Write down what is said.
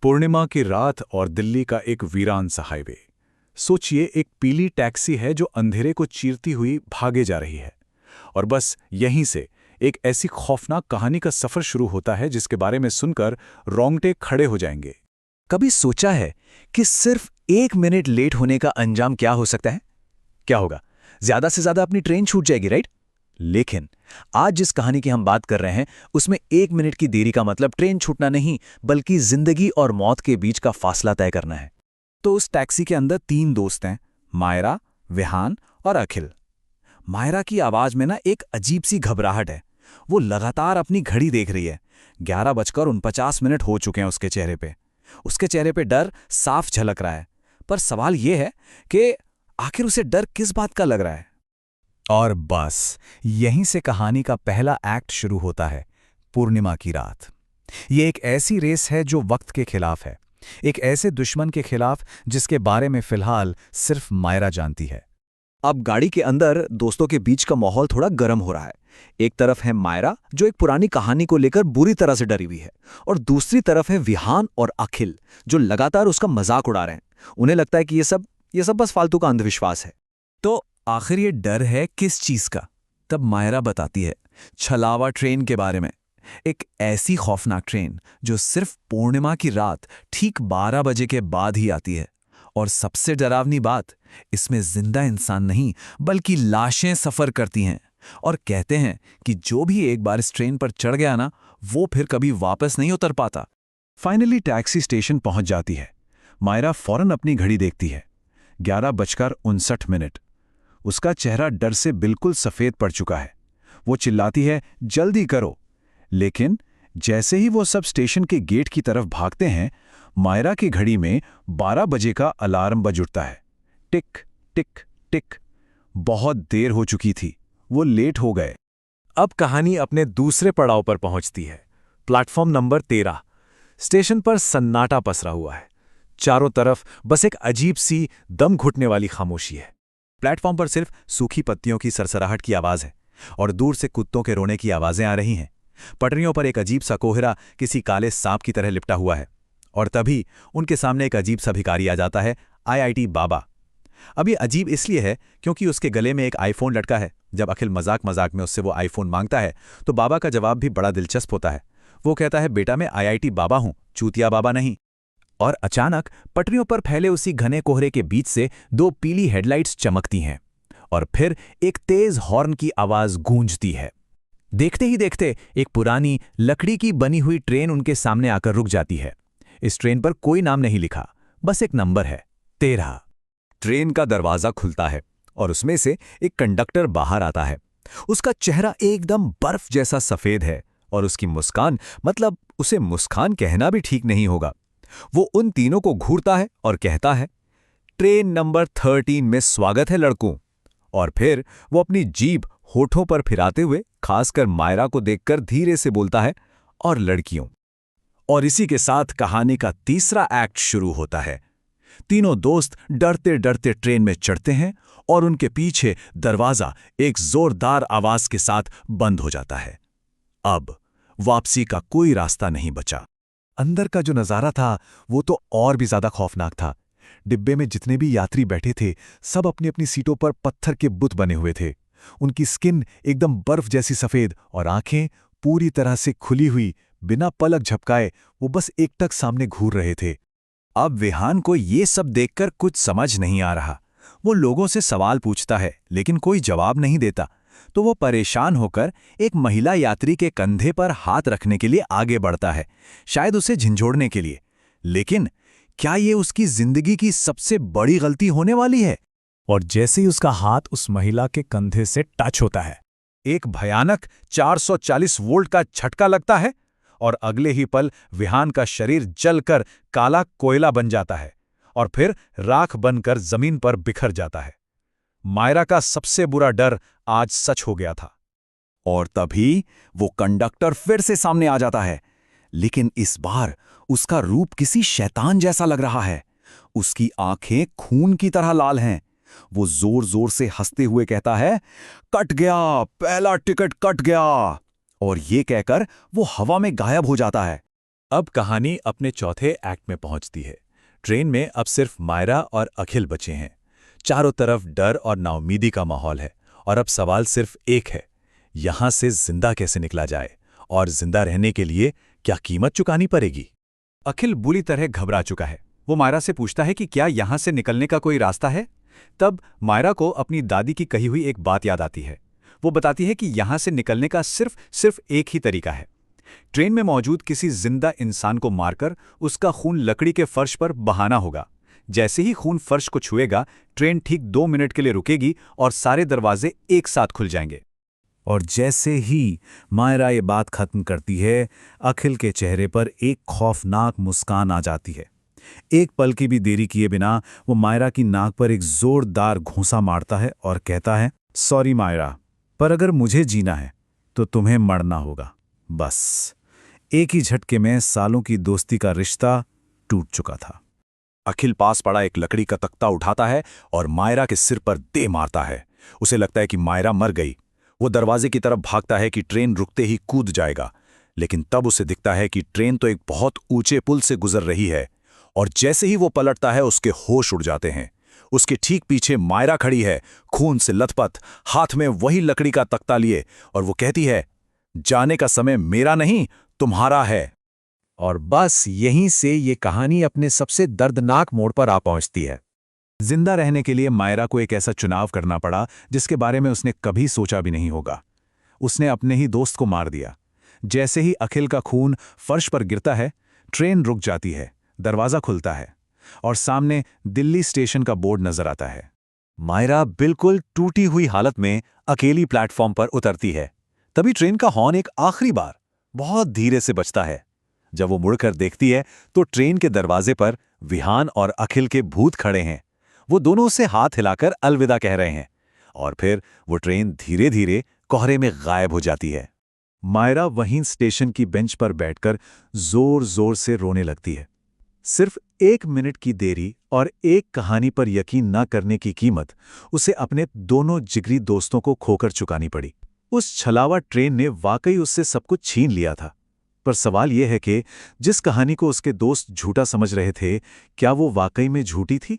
पूर्णिमा की रात और दिल्ली का एक वीरान सा हाईवे। सोचिए, एक पीली टैक्सी है जो अंधेरे को चीरती हुई भागे जा रही है। और बस यहीं से एक ऐसी खौफनाक कहानी का सफर शुरू होता है जिसके बारे में सुनकर रोंगटे खड़े हो जाएंगे। कभी सोचा है कि सिर्फ 1 मिनट लेट होने का अंजाम क्या हो सकता है? क्या होगा? ज्यादा से ज्यादा अपनी ट्रेन छूट जाएगी, राइट? लेकिन आज जिस कहानी की हम बात कर रहे हैं उसमें 1 मिनट की देरी का मतलब ट्रेन छूटना नहीं, बल्कि जिंदगी और मौत के बीच का फासला तय करना है। तो उस टैक्सी के अंदर 3 दोस्त हैं, मायरा, विहान और अखिल। मायरा की आवाज में ना एक अजीब सी घबराहट है। वो लगातार अपनी घड़ी देख रही है। 11:49 हो चुके हैं उसके चेहरे पे। उसके चेहरे पे डर साफ झलक रहा है। पर सवाल ये है कि आखिर उसे डर किस बात का लग रहा है। और बस यहीं से कहानी का पहला एक्ट शुरू होता है। पूर्णिमा की रात। ये एक ऐसी रेस है जो वक्त के खिलाफ है, एक ऐसे दुश्मन के खिलाफ जिसके बारे में फिलहाल सिर्फ मायरा जानती है। अब गाड़ी के अंदर दोस्तों के बीच का माहौल थोड़ा गर्म हो रहा है। एक तरफ है मायरा जो एक पुरानी कहानी को लेकर बुरी तरह से डरी हुई है, और दूसरी तरफ है विहान और अखिल जो लगातार उसका मजाक उड़ा रहे हैं। उन्हें लगता है कि ये सब बस फालतू का अंधविश्वास है। तो आखिर ये डर है किस चीज का? तब मायरा बताती है छलावा ट्रेन के बारे में। एक ऐसी खौफनाक ट्रेन जो सिर्फ पूर्णिमा की रात ठीक 12 बजे के बाद ही आती है। और सबसे डरावनी बात, इसमें जिंदा इंसान नहीं बल्कि लाशें सफर करती हैं। और कहते हैं कि जो भी एक बार इस ट्रेन पर चढ़ गया ना, वो फिर कभी वापस नहीं उतर पाता। फाइनली टैक्सी स्टेशन पहुंच जाती है। मायरा फौरन अपनी घड़ी देखती है। 11:59। उसका चेहरा डर से बिल्कुल सफेद पड़ चुका है। वो चिल्लाती है, जल्दी करो। लेकिन जैसे ही वो सब स्टेशन के गेट की तरफ भागते हैं, मायरा की घड़ी में 12 बजे का अलार्म बज उठता है। टिक टिक टिक। बहुत देर हो चुकी थी। वो लेट हो गए। अब कहानी अपने दूसरे पड़ाव पर पहुंचती है। Platform number 13। स्टेशन पर सन्नाटा पसरा हुआ है। चारों तरफ बस एक अजीब सी दम घुटने वाली खामोशी है। प्लेटफॉर्म पर सिर्फ सूखी पत्तियों की सरसराहट की आवाज है और दूर से कुत्तों के रोने की आवाजें आ रही हैं। पटरियों पर एक अजीब सा कोहरा किसी काले सांप की तरह लिपटा हुआ है। और तभी उनके सामने एक अजीब सा भिखारी आ जाता है, IIT बाबा। अब ये अजीब इसलिए है क्योंकि उसके गले में एक आईफोन लटका है। जब अखिल मजाक मजाक में उससे वो आईफोन मांगता है तो बाबा का जवाब भी बड़ा दिलचस्प होता है। वो कहता है, बेटा मैं IIT बाबा हूं, चूतिया बाबा नहीं। और अचानक पटरियों पर फैले उसी घने कोहरे के बीच से 2 पीली हेडलाइट्स चमकती हैं और फिर एक तेज हॉर्न की आवाज गूंजती है। देखते ही देखते एक पुरानी लकड़ी की बनी हुई ट्रेन उनके सामने आकर रुक जाती है। इस ट्रेन पर कोई नाम नहीं लिखा, बस एक नंबर है, 13। ट्रेन का दरवाजा खुलता है और उसमें से एक कंडक्टर बाहर आता है। उसका चेहरा एकदम बर्फ जैसा सफेद है और उसकी मुस्कान, मतलब उसे मुस्कान कहना भी ठीक नहीं होगा। वो उन तीनों को घूरता है और कहता है, ट्रेन नंबर 13 में स्वागत है लड़कों। और फिर वो अपनी जीभ होठों पर फिराते हुए खासकर मायरा को देखकर धीरे से बोलता है, और लड़कियों। और इसी के साथ कहानी का तीसरा एक्ट शुरू होता है। तीनों दोस्त डरते डरते ट्रेन में चढ़ते हैं और उनके पीछे दरवाजा एक जोरदार आवाज के साथ बंद हो जाता है। अब वापसी का कोई रास्ता नहीं बचा। अंदर का जो नजारा था वो तो और भी ज्यादा खौफनाक था। डिब्बे में जितने भी यात्री बैठे थे सब अपनी अपनी सीटों पर पत्थर के बुत बने हुए थे। उनकी स्किन एकदम बर्फ जैसी सफेद और आंखें पूरी तरह से खुली हुई, बिना पलक झपकाए वो बस एकटक सामने घूर रहे थे। अब विहान को ये सब देखकर कुछ समझ नहीं आ रहा। वो लोगों से सवाल पूछता है लेकिन कोई जवाब नहीं देता। तो वो परेशान होकर एक महिला यात्री के कंधे पर हाथ रखने के लिए आगे बढ़ता है, शायद उसे झंझोड़ने के लिए। लेकिन क्या ये उसकी जिंदगी की सबसे बड़ी गलती होने वाली है? और जैसे ही उसका हाथ उस महिला के कंधे से टच होता है, एक भयानक 440 वोल्ट का झटका लगता है और अगले ही पल विहान का शरीर जलकर काला कोयला बन जाता है और फिर राख बनकर जमीन पर बिखर जाता है। मायरा का सबसे बुरा डर आज सच हो गया था। और तभी वो कंडक्टर फिर से सामने आ जाता है, लेकिन इस बार उसका रूप किसी शैतान जैसा लग रहा है। उसकी आंखें खून की तरह लाल हैं। वो जोर जोर से हंसते हुए कहता है, कट गया, पहला टिकट कट गया। और ये कहकर वो हवा में गायब हो जाता है। अब कहानी अपने चौथे एक्ट में पहुंचती है। ट्रेन में अब सिर्फ मायरा और अखिल बचे हैं। चारों तरफ डर और नाउमीदी का माहौल है और अब सवाल सिर्फ एक है, यहां से जिंदा कैसे निकला जाए और जिंदा रहने के लिए क्या कीमत चुकानी पड़ेगी। अखिल बुरी तरह घबरा चुका है। वो मायरा से पूछता है कि क्या यहां से निकलने का कोई रास्ता है। तब मायरा को अपनी दादी की कही हुई एक बात याद आती है। वो बताती है कि यहां से निकलने का सिर्फ एक ही तरीका है, ट्रेन में मौजूद किसी जिंदा इंसान को मारकर उसका खून लकड़ी के फर्श पर बहाना होगा। जैसे ही खून फर्श को छुएगा, ट्रेन ठीक 2 मिनट के लिए रुकेगी और सारे दरवाजे एक साथ खुल जाएंगे। और जैसे ही मायरा ये बात खत्म करती है, अखिल के चेहरे पर एक खौफनाक मुस्कान आ जाती है। एक पल की भी देरी किए बिना वो मायरा की नाक पर एक जोरदार घूंसा मारता है और कहता है, सॉरी मायरा, पर अगर मुझे जीना है तो तुम्हें मरना होगा। बस एक ही झटके में सालों की दोस्ती का रिश्ता टूट चुका था। अखिल पास पड़ा एक लकड़ी का तख्ता उठाता है और मायरा के सिर पर दे मारता है। उसे लगता है कि मायरा मर गई। वो दरवाजे की तरफ भागता है कि ट्रेन रुकते ही कूद जाएगा, लेकिन तब उसे दिखता है कि ट्रेन तो एक बहुत ऊंचे पुल से गुजर रही है और जैसे ही वो पलटता है उसके होश उड़ जाते हैं। उसके ठीक पीछे मायरा खड़ी है, खून से लथपथ, हाथ में वही लकड़ी का तख्ता लिए, और वो कहती है, जाने का समय मेरा नहीं तुम्हारा है। और बस यहीं से ये कहानी अपने सबसे दर्दनाक मोड़ पर आ पहुंचती है। जिंदा रहने के लिए मायरा को एक ऐसा चुनाव करना पड़ा जिसके बारे में उसने कभी सोचा भी नहीं होगा। उसने अपने ही दोस्त को मार दिया। जैसे ही अखिल का खून फर्श पर गिरता है, ट्रेन रुक जाती है, दरवाजा खुलता है और सामने दिल्ली स्टेशन का बोर्ड नजर आता है। मायरा बिल्कुल टूटी हुई हालत में अकेली प्लेटफॉर्म पर उतरती है। तभी ट्रेन का हॉर्न एक आखिरी बार बहुत धीरे से बजता है। जब वो मुड़कर देखती है तो ट्रेन के दरवाजे पर विहान और अखिल के भूत खड़े हैं। वो दोनों उसे हाथ हिलाकर अलविदा कह रहे हैं और फिर वो ट्रेन धीरे धीरे कोहरे में गायब हो जाती है। मायरा वहीं स्टेशन की बेंच पर बैठकर जोर जोर से रोने लगती है। सिर्फ 1 मिनट की देरी और एक कहानी पर यकीन न करने की कीमत उसे अपने दोनों जिगरी दोस्तों को खोकर चुकानी पड़ी। उस छलावा ट्रेन ने वाकई उससे सब कुछ छीन लिया था। पर सवाल यह है कि जिस कहानी को उसके दोस्त झूठा समझ रहे थे, क्या वो वाकई में झूठी थी?